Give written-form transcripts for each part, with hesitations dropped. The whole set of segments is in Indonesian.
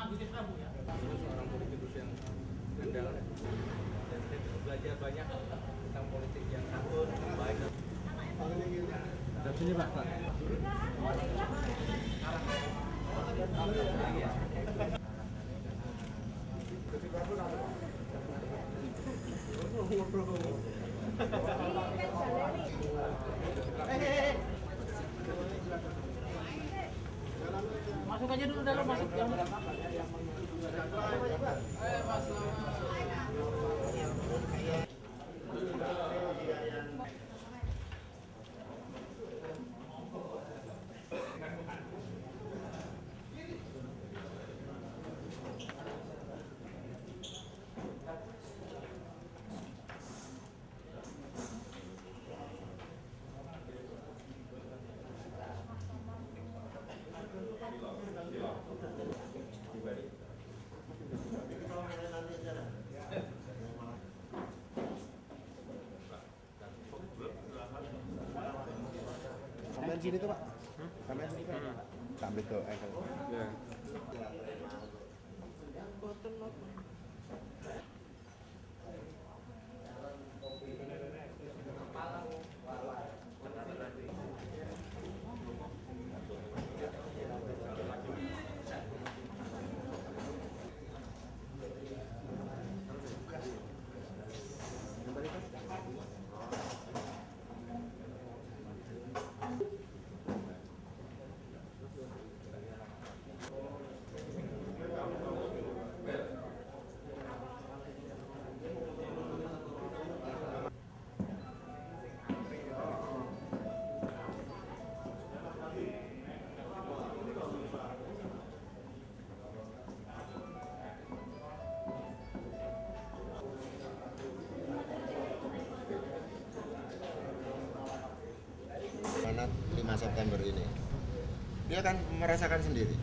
seorang politikus yang andal dan saya bisa belajar banyak tentang politik yang santun, baik dan dari sini Pak. Masuk aja dulu dalam, masuk dalam. Sampai sini tuh Pak. Sampai sini Pak. Sampai ke ankle. ya. Amanat 5 September ini, dia kan merasakan sendiri.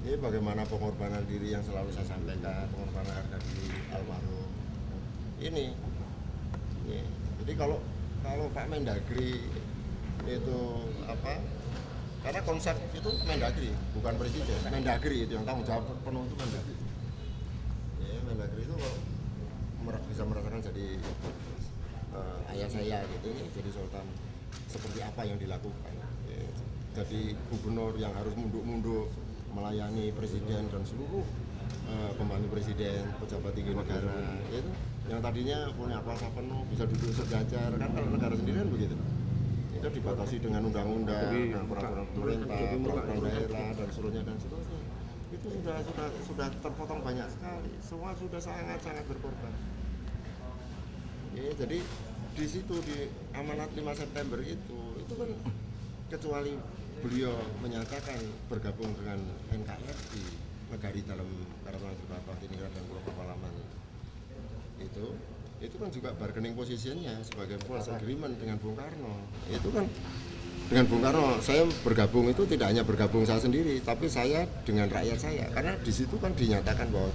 Ini bagaimana pengorbanan diri yang selalu saya sampaikan, pengorbanan harga diri almarhum. Ini. Jadi kalau Pak Mendagri itu apa? Karena konsep itu Mendagri, bukan presiden. Mendagri itu yang tanggung jawab penuh itu Mendagri. Ya, Mendagri itu kalau bisa merasakan jadi ayah saya gitu, jadi sultan seperti apa yang dilakukan. Ya, jadi gubernur yang harus munduk-munduk melayani presiden dan seluruh pembantu presiden, pejabat tinggi negara, itu yang tadinya punya kuasa penuh bisa duduk sejajar, kan kalau negara sendiri kan begitu. Itu dibatasi dengan undang-undang, dengan peraturan pemerintah, peraturan daerah dan seterusnya. Itu sudah terpotong banyak sekali. Semua sudah sangat berkorban. Ya, jadi di situ di amanat 5 September itu kan kecuali beliau menyatakan bergabung dengan NKRI, Negari dalam Karatan Berbapak Tiningrat dan Pulau Kepalaman itu kan juga bargaining positionnya sebagai false agreement dengan Bung Karno. Itu kan dengan Bung Karno saya bergabung itu tidak hanya bergabung saya sendiri, tapi saya dengan rakyat saya, karena di situ kan dinyatakan bahwa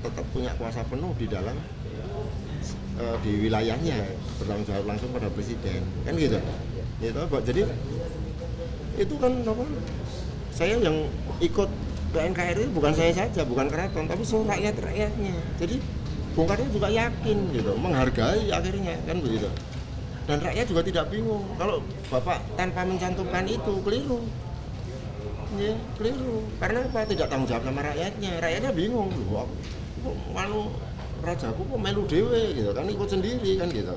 tetap punya kuasa penuh di dalam di wilayahnya, bertanggung jawab langsung pada presiden, kan gitu. Gitu, jadi itu kan apa? Saya yang ikut ke NKRI bukan saya saja, bukan keraton, tapi seluruh rakyatnya. Jadi Bung Karno juga yakin gitu, menghargai akhirnya, kan begitu. Dan rakyat juga tidak bingung kalau Bapak tanpa mencantumkan itu keliru. Ya, keliru. Karena apa? Tidak tanggung jawab sama rakyatnya. Rakyatnya bingung, loh, kok manu rajaku kok melu dewe gitu kan, ikut sendiri kan gitu.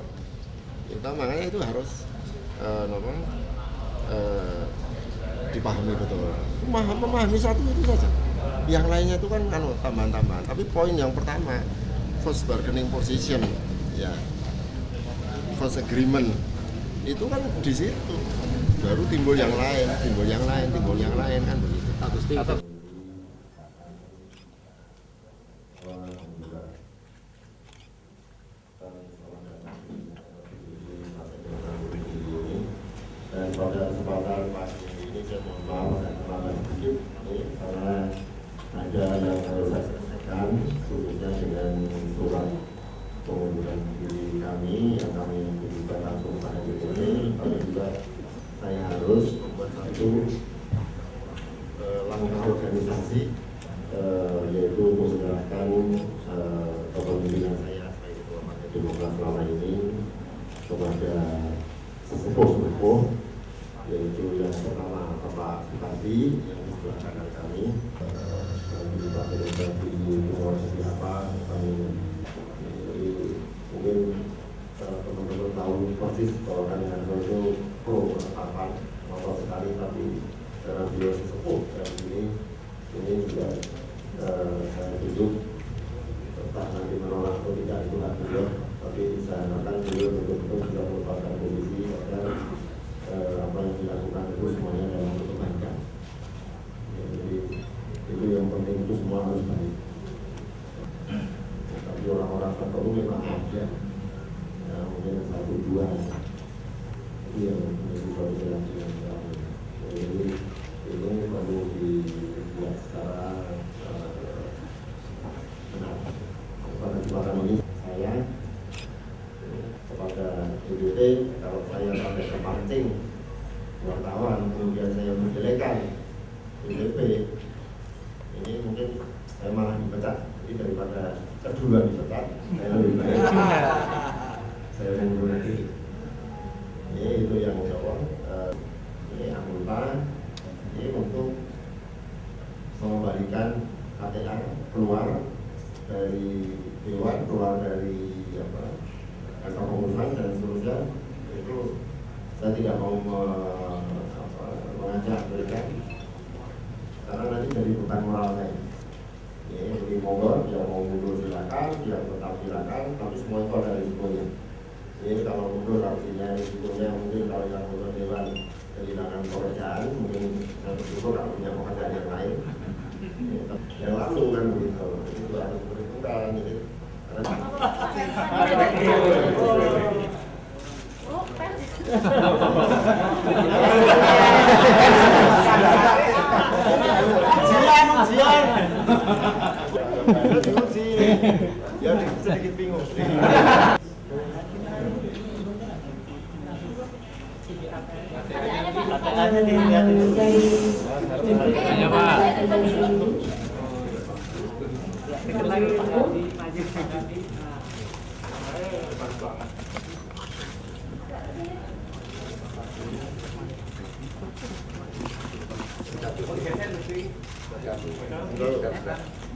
Kita makanya itu harus dipahami betul. Memahami satu itu saja. Yang lainnya itu kan tambahan-tambahan. Tapi poin yang pertama, first bargaining position, ya, first agreement, itu kan di situ. Baru timbul yang lain kan begitu. Dan pada kesempatan pagi ini saya mohon maaf dan terlambat sedikit karena ada yang harus saya selesaikan, khususnya dengan surat pengunduran diri kami yang kami berikan langsung pada DPP, tapi juga saya harus membuat satu langkah organisasi yaitu menyerahkan kepemimpinan saya sebagai Ketua Partai Demokrat selama ini kepada sesepuh-sesepuh, yaitu yang pertama Bapak Bupati yang di sebelah kanan kami, di Partai Demokrat di Timur seperti apa, kami mungkin teman-teman tahu persis bahwa kami harus itu pro penetapan motor sekali, tapi karena beliau sesepuh dan ini juga saya tunjuk entah nanti menolak atau tidak itu hak beliau, tapi saya harapkan beliau betul-betul sudah merupakan posisi agar apa yang dilakukan itu semuanya dalam kebaikan. Ya, jadi itu yang penting, itu semua harus baik. Tapi orang-orang tertentu memang ada, ya, mungkin satu dua itu yang menjadi koordinasi yang terakhir. Jadi ini perlu dibuat secara benar. Pada kesempatan ini saya kepada DPT, kalau saya sampai terpancing wartawan kemudian saya menjelekan DPP, ini mungkin saya malah dipecat. Jadi daripada kedua dipecat, saya lebih baik saya mengundurkan diri. Ini itu yang jawab. Ini anggota ini untuk mengembalikan KTA keluar dari Dewan, keluar dari kantor pengurusan dan seterusnya. Itu saya tidak mau mengajak mereka karena nanti jadi beban moral saya. Jadi monggo, dia mau mundur silakan, dia tetap silakan, tapi semua itu ada risikonya. Jadi kalau mundur artinya risikonya mungkin kalau yang mundur Dewan kehilangan pekerjaan, mungkin saya bersyukur kalau punya pekerjaan yang lain. Yang langsung kan begitu, itu harus berhitungan. Jadi ya sedikit bingung.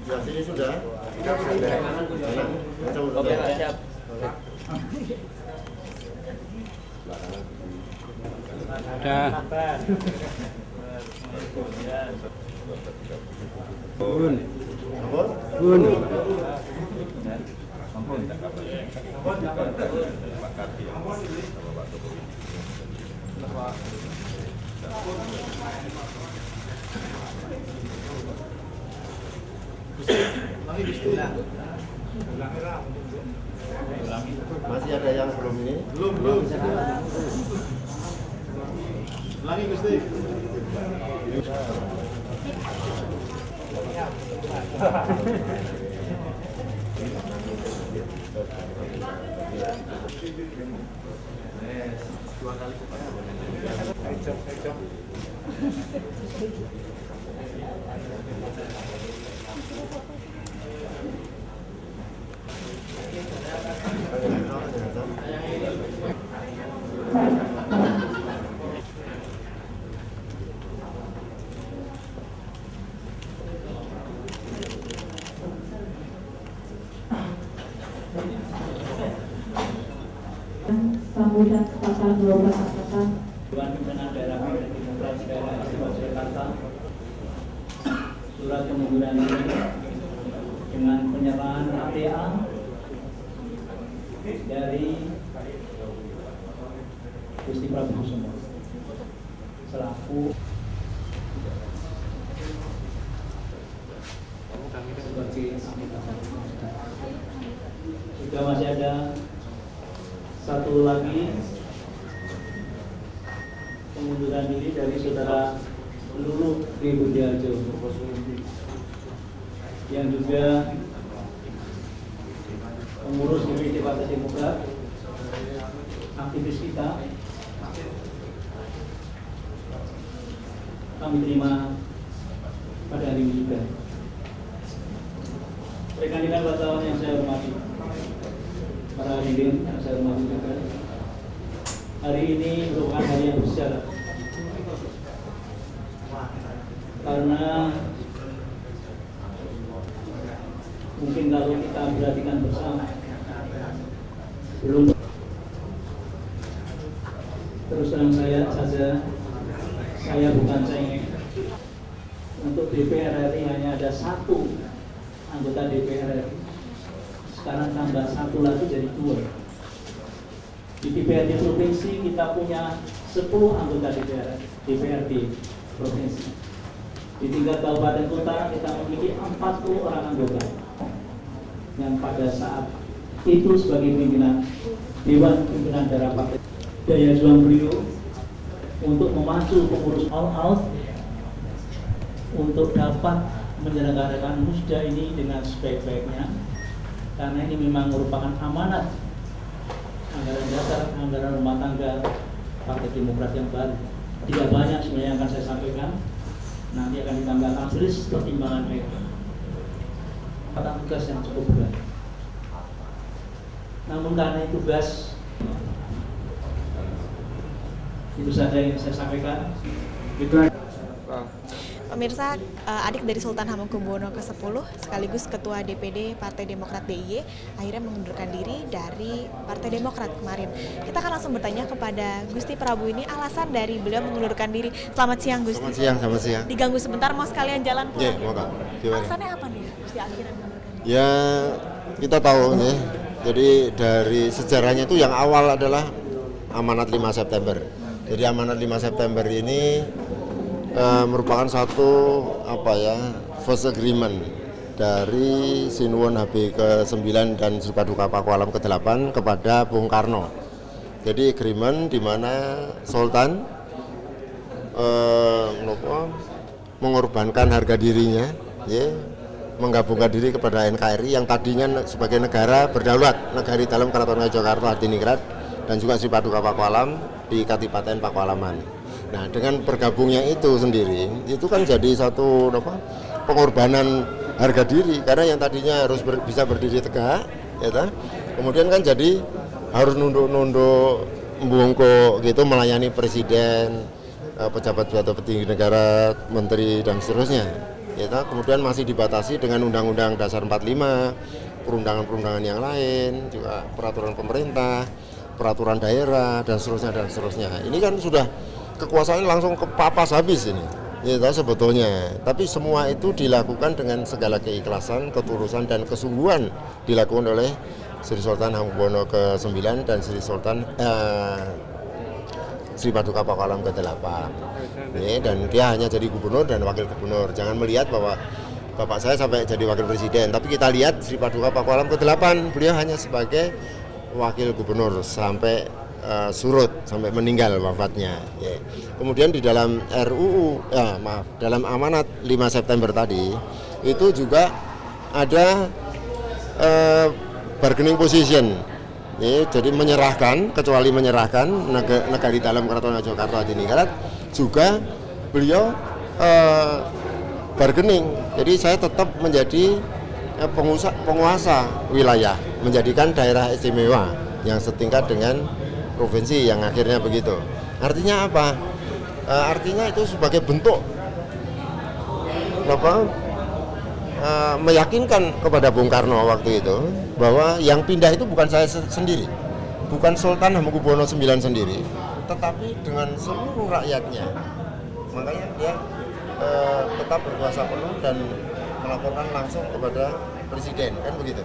Ya sini sudah. Oke, siap. Bun. Masih ada yang belum ini? Belum. Lagi Gusti. Sambutan kesempatan 12 angkatan Dewan Pimpinan Daerah Partai Demokrat Daerah Istimewa Jakarta, surat pengunduran diri dengan penyerahan KTA dari Gusti Prabu Kusuma selaku sebagai anggota. Juga masih ada satu lagi pengunduran diri dari saudara Lulu di Budiarjo yang juga pengurus DPD Partai Demokrat, aktivis kita. Kami terima pada hari ini juga. Rekan-rekan wartawan yang saya hormati, para hadirin yang saya hormati juga. Hari ini merupakan hari yang bersejarah. Karena mungkin kalau kita perhatikan bersama, belum terus terang saya bukan cengeng. Untuk DPR RI hanya ada satu anggota DPR RI. Sekarang tambah satu lagi jadi 2. Di DPRD provinsi kita punya 10 anggota DPRD provinsi. Di tingkat kabupaten kota kita memiliki 40 orang anggota yang pada saat itu sebagai pimpinan Dewan Pimpinan Daerah Partai. Daya juang beliau untuk memacu pengurus all out untuk dapat menyelenggarakan musda ini dengan sebaik-baiknya, karena ini memang merupakan amanat anggaran dasar, anggaran rumah tangga Partai Demokrat yang baru. Tidak banyak sebenarnya yang akan saya sampaikan, nanti akan ditambahkan tulis pertimbangan mereka. Kata tugas yang cukup berat. Namun karena tugas itu saja yang saya sampaikan. Itu Pemirsa, adik dari Sultan Hamengkubuwono ke-10 sekaligus Ketua DPD Partai Demokrat DIY akhirnya mengundurkan diri dari Partai Demokrat kemarin. Kita akan langsung bertanya kepada Gusti Prabu ini alasan dari beliau mengundurkan diri. Selamat siang Gusti. Selamat siang. Diganggu sebentar, mau sekalian jalan pulang. Iya, mau. Gimana? Alasannya apa nih Gusti akhirnya mengundurkan diri? Ya, kita tahu nih. Jadi dari sejarahnya itu yang awal adalah amanat 5 September. Jadi amanat 5 September ini merupakan satu first agreement dari Sinuwun HB ke-9 dan Sri Paduka Pakualam ke-8 kepada Bung Karno. Jadi agreement di mana Sultan mengorbankan harga dirinya, ya, menggabungkan diri kepada NKRI yang tadinya sebagai negara berdaulat, negara di dalam Keraton Ngayogyakarta Hadiningrat dan juga Sri Paduka Pakualam di Kadipaten Pakualaman. Nah, dengan bergabungnya itu sendiri, itu kan jadi satu pengorbanan harga diri, karena yang tadinya harus bisa berdiri tegak, ya ta? Kemudian kan jadi harus nunduk-nunduk, membungkuk gitu melayani presiden, pejabat-pejabat petinggi negara, menteri dan seterusnya. Ya ta? Kemudian masih dibatasi dengan Undang-Undang Dasar 45, perundangan-perundangan yang lain, juga peraturan pemerintah, peraturan daerah dan seterusnya. Ini kan sudah kekuasaan langsung kepapas habis ini, ya sebetulnya. Tapi semua itu dilakukan dengan segala keikhlasan, ketulusan dan kesungguhan dilakukan oleh Sri Sultan Hamengkubuwono ke-9 dan Sri Paduka Pakualam ke-8. Ya, dan dia hanya jadi gubernur dan wakil gubernur. Jangan melihat bahwa bapak saya sampai jadi wakil presiden, tapi kita lihat Sri Paduka Pakualam ke-8, beliau hanya sebagai wakil gubernur sampai surut, sampai meninggal wafatnya. Ya. Kemudian di dalam dalam amanat 5 September tadi itu juga ada bargaining position. Ya, jadi kecuali menyerahkan negara di dalam Keraton Ngayogyakarta Hadiningrat, juga beliau bargaining. Jadi saya tetap menjadi penguasa wilayah, menjadikan daerah istimewa yang setingkat dengan provinsi yang akhirnya begitu. Artinya apa? Artinya itu sebagai bentuk meyakinkan kepada Bung Karno waktu itu bahwa yang pindah itu bukan saya sendiri, bukan Sultan Hamengkubuwono IX sendiri, tetapi dengan seluruh rakyatnya. Makanya dia tetap berkuasa penuh dan melaporkan langsung kepada presiden, kan begitu.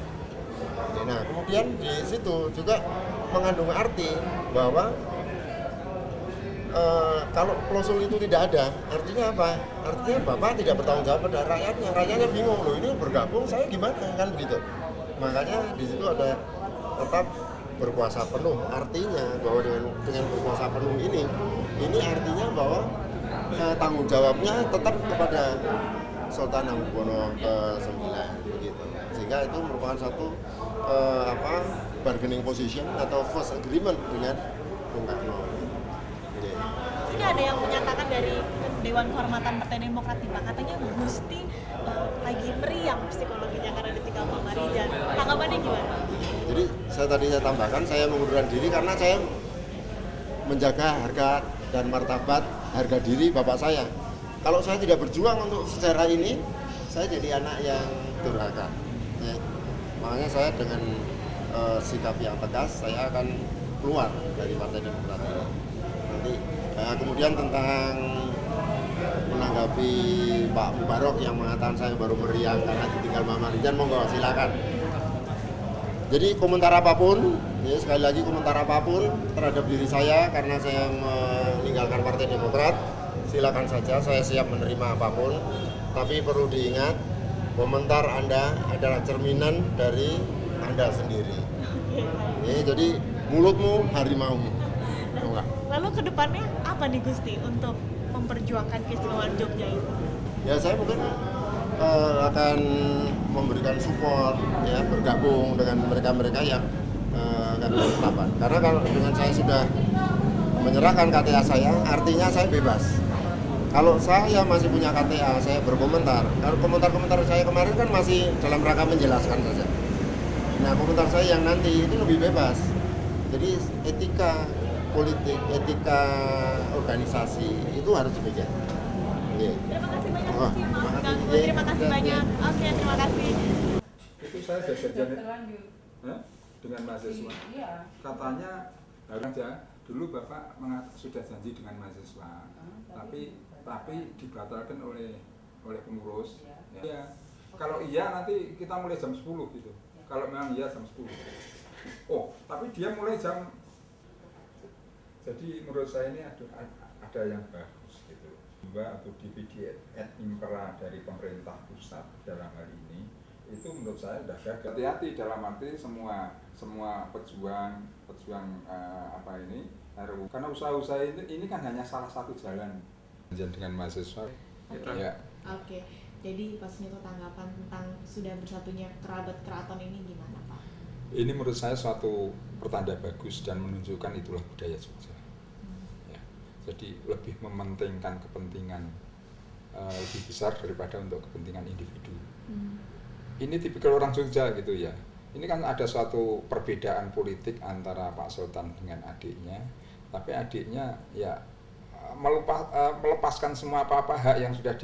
Nah, kemudian di situ juga mengandung arti bahwa kalau klausul itu tidak ada, artinya apa? Artinya Bapak tidak bertanggung jawab pada rakyatnya. Rakyatnya bingung, loh ini bergabung saya gimana, kan begitu. Makanya di situ ada tetap berkuasa penuh. Artinya bahwa dengan berkuasa penuh ini artinya bahwa tanggung jawabnya tetap kepada Sultan Hamengkubuwono ke-9 begitu. Sehingga itu merupakan satu bargaining position atau first agreement dengan Bung Karno. Ini ada yang menyatakan dari Dewan Kehormatan Partai Demokrat nih Pak, katanya Gusti lagi meriang psikologinya karena ditinggal Pak Marijan. Tanggapannya gimana? Jadi saya tambahkan, saya mengundurkan diri karena saya menjaga harga dan martabat harga diri bapak saya. Kalau saya tidak berjuang untuk sejarah ini, saya jadi anak yang durhaka. Ya. Makanya saya dengan sikap yang tegas, saya akan keluar dari Partai Demokrat. Nanti kemudian tentang menanggapi Pak Mubarok yang mengatakan saya baru meriang karena ditinggal Pak Marijan, monggo silakan. Jadi komentar apapun, ya sekali lagi komentar apapun terhadap diri saya karena saya meninggalkan Partai Demokrat, silakan saja, saya siap menerima apapun. Tapi perlu diingat, komentar Anda adalah cerminan dari Anda sendiri. Ya, jadi mulutmu harimaumu. Lalu kedepannya apa nih Gusti untuk memperjuangkan keistimewaan Jogja itu? Ya saya mungkin akan memberikan support, ya bergabung dengan mereka-mereka yang akan berpendapat. Karena kalau dengan saya sudah menyerahkan KTA saya, artinya saya bebas. Kalau saya masih punya KTA, saya berkomentar. Kalau komentar-komentar saya kemarin kan masih dalam rangka menjelaskan saja. Nah, komentar saya yang nanti itu lebih bebas. Jadi etika politik, etika organisasi itu harus demikian. Yeah. Terima kasih banyak Oh, Gusti. makasih. Ganggu. Terima kasih banyak. Oke, terima kasih. Itu saya sudah kerja Terlanjur. dengan mahasiswa. Iya. Katanya aja dulu Bapak sudah janji dengan mahasiswa, tapi dibatalkan oleh pengurus. Ya. Kalau iya nanti kita mulai jam 10 gitu. Kalau memang iya jam 10. Oh, tapi dia mulai jam. Jadi menurut saya ini ada yang bagus gitu. Atau dividi et impera dari pemerintah pusat dalam hal ini itu menurut saya sudah gagal. Hati-hati dalam arti semua pejuang apa ini RU. Karena usaha-usaha ini kan hanya salah satu jalan. Dengan mahasiswa. Oke. Ya. Oke. Jadi Pak Sunyoto tanggapan tentang sudah bersatunya kerabat keraton ini gimana Pak? Ini menurut saya suatu pertanda bagus dan menunjukkan itulah budaya Jogja. Ya. Jadi lebih mementingkan kepentingan lebih besar daripada untuk kepentingan individu. Ini tipikal orang Jogja gitu ya. Ini kan ada suatu perbedaan politik antara Pak Sultan dengan adiknya, tapi adiknya ya melepaskan semua apa-apa hak yang sudah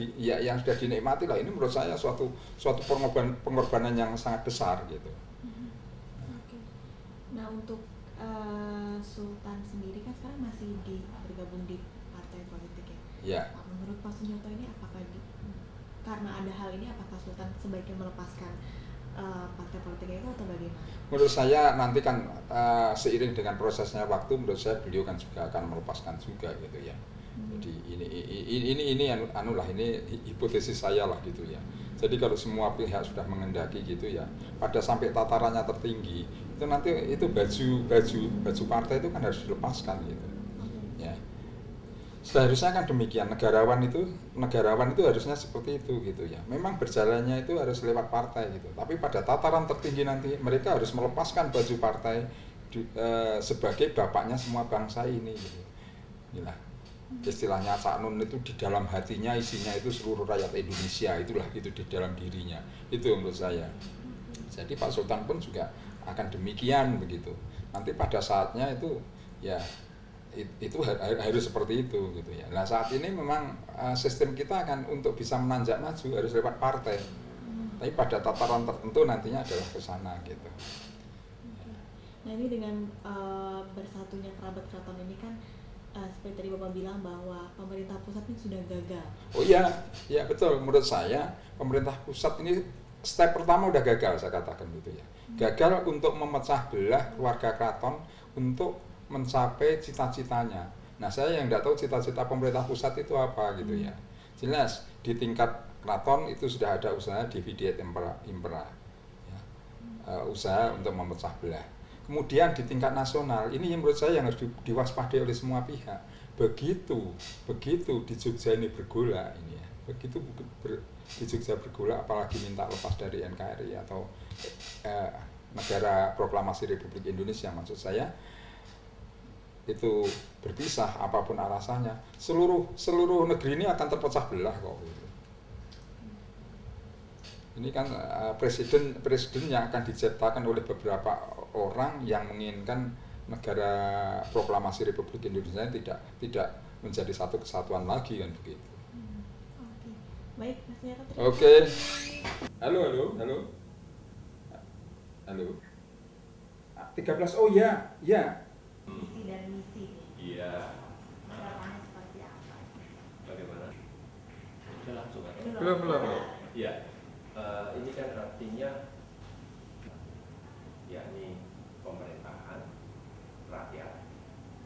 dinikmati lah. Ini menurut saya suatu pengorbanan yang sangat besar gitu. Oke. Nah untuk Sultan sendiri kan sekarang masih bergabung di partai politik ya. Ya. Nah, menurut Pak Sunyoto ini apakah karena ada hal ini apakah Sultan sebaiknya melepaskan partai politiknya itu atau bagaimana? Menurut saya nanti kan seiring dengan prosesnya waktu, menurut saya beliau kan juga akan melepaskan juga gitu ya. Jadi ini hipotesis saya lah gitu ya. Jadi kalau semua pihak sudah mengendaki gitu ya, pada sampai tatarannya tertinggi itu nanti itu baju partai itu kan harus dilepaskan gitu. Ya. Seharusnya kan demikian, negarawan itu harusnya seperti itu gitu ya. Memang berjalannya itu harus lewat partai gitu. Tapi pada tataran tertinggi nanti mereka harus melepaskan baju partai sebagai bapaknya semua bangsa ini gitu. Inilah istilahnya Cak Nun itu di dalam hatinya isinya itu seluruh rakyat Indonesia, itulah gitu di dalam dirinya. Itu menurut saya. Jadi Pak Sultan pun juga akan demikian begitu. Nanti pada saatnya itu ya itu harus seperti itu gitu ya. Nah saat ini memang sistem kita akan untuk bisa menanjak maju harus lewat partai. Tapi pada tataran tertentu nantinya adalah ke sana gitu. Nah ini dengan bersatunya kerabat keraton ini kan seperti tadi Bapak bilang bahwa pemerintah pusat ini sudah gagal. Oh iya, ya betul. Menurut saya pemerintah pusat ini step pertama udah gagal, saya katakan gitu ya. Gagal untuk memecah belah keluarga keraton untuk mencapai cita-citanya. Nah saya yang tidak tahu cita-cita pemerintah pusat itu apa gitu ya. Jelas di tingkat keraton itu sudah ada usaha dividi et impera ya. Usaha untuk memecah belah. Kemudian di tingkat nasional ini yang menurut saya yang harus diwaspadai oleh semua pihak. Begitu di Jogja ini bergolak ini ya. Begitu di Jogja bergolak apalagi minta lepas dari NKRI atau negara proklamasi Republik Indonesia maksud saya. itu berpisah apapun alasannya, seluruh negeri ini akan terpecah belah kok. Gitu. Ini kan presiden yang akan diciptakan oleh beberapa orang yang menginginkan negara proklamasi Republik Indonesia tidak menjadi satu kesatuan lagi kan begitu. Oke. Baik, Mas Nyata. Oke. Halo. 13. Oh ya. Visi dan misi. Iya. Harapannya seperti apa? Bagaimana? Sudah langsung kan? Belum. Iya. Ini kan artinya yakni pemerintahan, rakyat,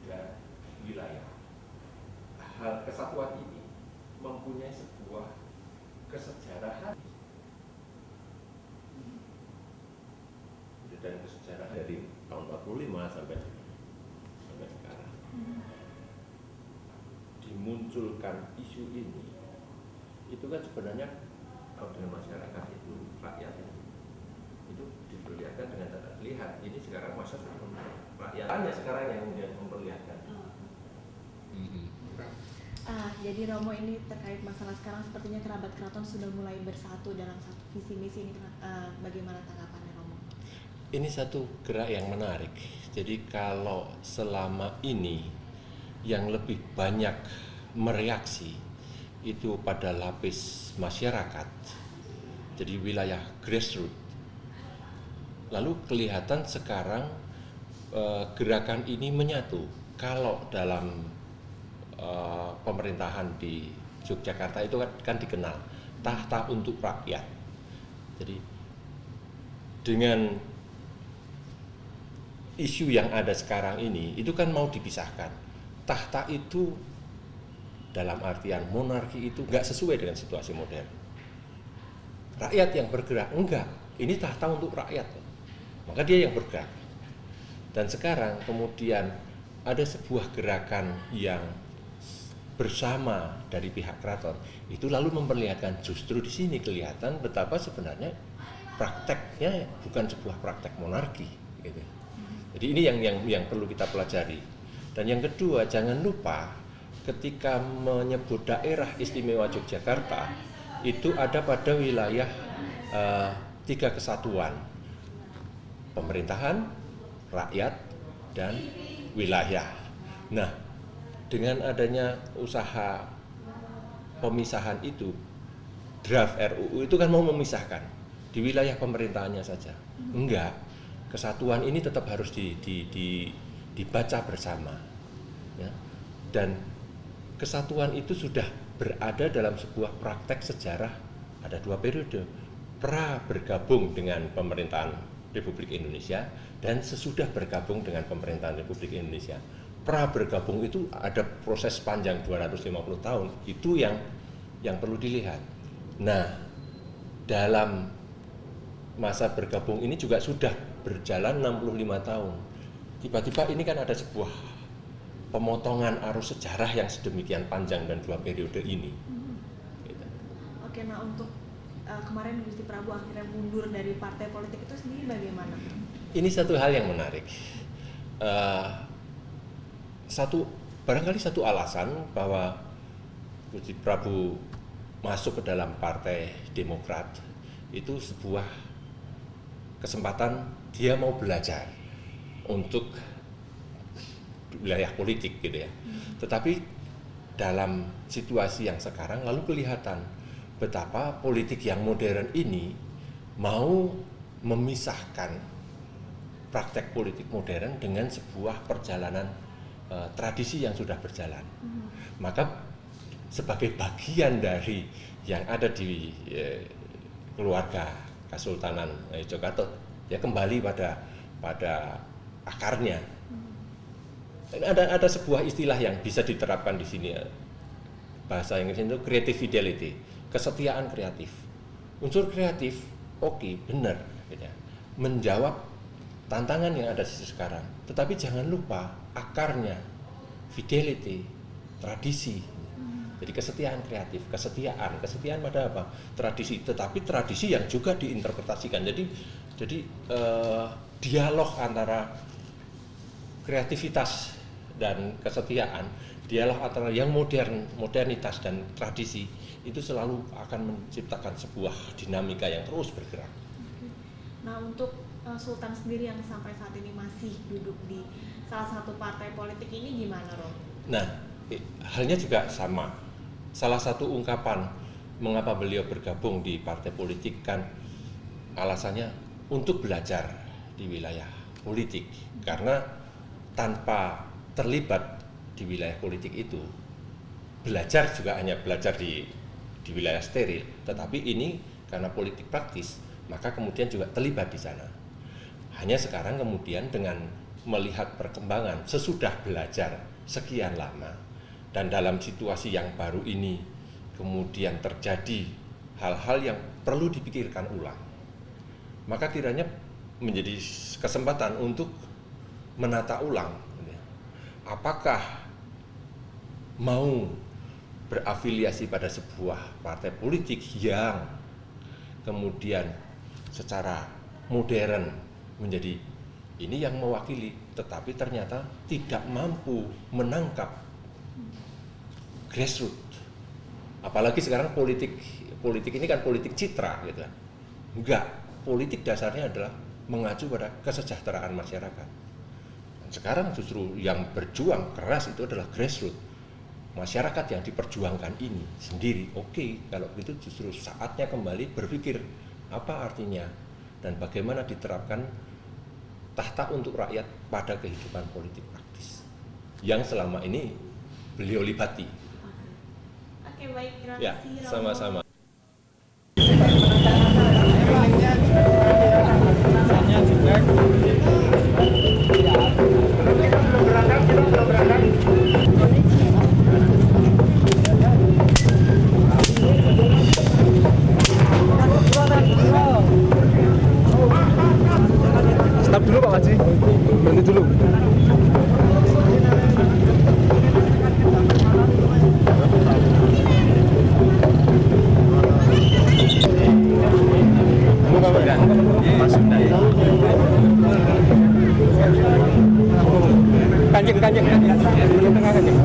dan wilayah. Hal kesatuan ini mempunyai sebuah kesejarahan dan kesejarahan dari tahun 45 sampai sekarang. Dimunculkan isu ini itu kan sebenarnya kalau dengan masyarakat itu rakyat itu diperlihatkan dengan tak terlihat. Ini sekarang masyarakat rakyatnya sekarang yang memperlihatkan. Jadi Romo, ini terkait masalah sekarang sepertinya kerabat keraton sudah mulai bersatu dalam satu visi misi ini. Bagaimana tanggapannya Romo? Ini satu gerak yang menarik. Jadi kalau selama ini yang lebih banyak mereaksi itu pada lapis masyarakat, jadi wilayah grassroots. Lalu kelihatan sekarang gerakan ini menyatu. Kalau dalam pemerintahan di Yogyakarta itu kan dikenal tahta untuk rakyat. Jadi dengan isu yang ada sekarang ini itu kan mau dipisahkan. Tahta itu dalam artian monarki itu nggak sesuai dengan situasi modern. Rakyat yang bergerak, enggak. Ini tahta untuk rakyat. Maka dia yang bergerak. Dan sekarang kemudian ada sebuah gerakan yang bersama dari pihak keraton. Itu lalu memperlihatkan justru di sini kelihatan betapa sebenarnya prakteknya bukan sebuah praktek monarki. Gitu. Jadi ini yang perlu kita pelajari. Dan yang kedua, jangan lupa ketika menyebut daerah istimewa Yogyakarta itu ada pada wilayah 3 kesatuan: pemerintahan, rakyat, dan wilayah. Nah, dengan adanya usaha pemisahan itu, draft RUU itu kan mau memisahkan di wilayah pemerintahannya saja. Enggak, kesatuan ini tetap harus dibaca bersama, ya. Dan kesatuan itu sudah berada dalam sebuah praktek sejarah. Ada 2 periode, pra bergabung dengan pemerintahan Republik Indonesia dan sesudah bergabung dengan pemerintahan Republik Indonesia. Pra bergabung itu ada proses panjang 250 tahun, itu yang perlu dilihat. Nah, dalam masa bergabung ini juga sudah berjalan 65 tahun. Tiba-tiba ini kan ada sebuah pemotongan arus sejarah yang sedemikian panjang dan 2 periode ini. Gitu. Oke, nah untuk kemarin Gusti Prabu akhirnya mundur dari partai politik itu sendiri bagaimana? Ini satu hal yang menarik. Barangkali satu alasan bahwa Gusti Prabu masuk ke dalam Partai Demokrat itu sebuah kesempatan dia mau belajar untuk wilayah politik gitu ya. Tetapi dalam situasi yang sekarang lalu kelihatan betapa politik yang modern ini mau memisahkan praktek politik modern dengan sebuah perjalanan tradisi yang sudah berjalan. Maka sebagai bagian dari yang ada di keluarga Kesultanan Yogyakarta, ya kembali pada akarnya. Dan ada sebuah istilah yang bisa diterapkan di sini, bahasa Inggris itu creative fidelity, kesetiaan kreatif. Unsur kreatif, oke, benar, gitu ya, menjawab tantangan yang ada di sekarang. Tetapi jangan lupa akarnya, fidelity, tradisi. Jadi kesetiaan kreatif, kesetiaan pada apa? Tradisi, tetapi tradisi yang juga diinterpretasikan. Jadi dialog antara kreativitas dan kesetiaan, dialah antara yang modernitas dan tradisi itu selalu akan menciptakan sebuah dinamika yang terus bergerak. Nah, untuk Sultan sendiri yang sampai saat ini masih duduk di salah satu partai politik ini gimana, Rom? Nah, halnya juga sama. Salah satu ungkapan mengapa beliau bergabung di partai politik kan alasannya untuk belajar di wilayah politik, karena tanpa terlibat di wilayah politik itu belajar juga hanya belajar di wilayah steril, tetapi ini karena politik praktis maka kemudian juga terlibat di sana. Hanya sekarang kemudian dengan melihat perkembangan sesudah belajar sekian lama dan dalam situasi yang baru ini kemudian terjadi hal-hal yang perlu dipikirkan ulang, maka kiranya menjadi kesempatan untuk menata ulang apakah mau berafiliasi pada sebuah partai politik yang kemudian secara modern menjadi ini yang mewakili, tetapi ternyata tidak mampu menangkap grassroots. Apalagi sekarang politik ini kan politik citra gitu. Enggak, politik dasarnya adalah mengacu pada kesejahteraan masyarakat. Dan sekarang justru yang berjuang keras itu adalah grassroots. Masyarakat yang diperjuangkan ini sendiri. Oke, kalau gitu justru saatnya kembali berpikir apa artinya dan bagaimana diterapkan tahta untuk rakyat pada kehidupan politik praktis yang selama ini beliau libati. Oke, baik, terima Ya, kasih, Romo. sama-sama. Stop dulu Pak Haji, berhenti dulu. Kanjeng. Tengah kanjeng.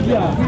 Iya.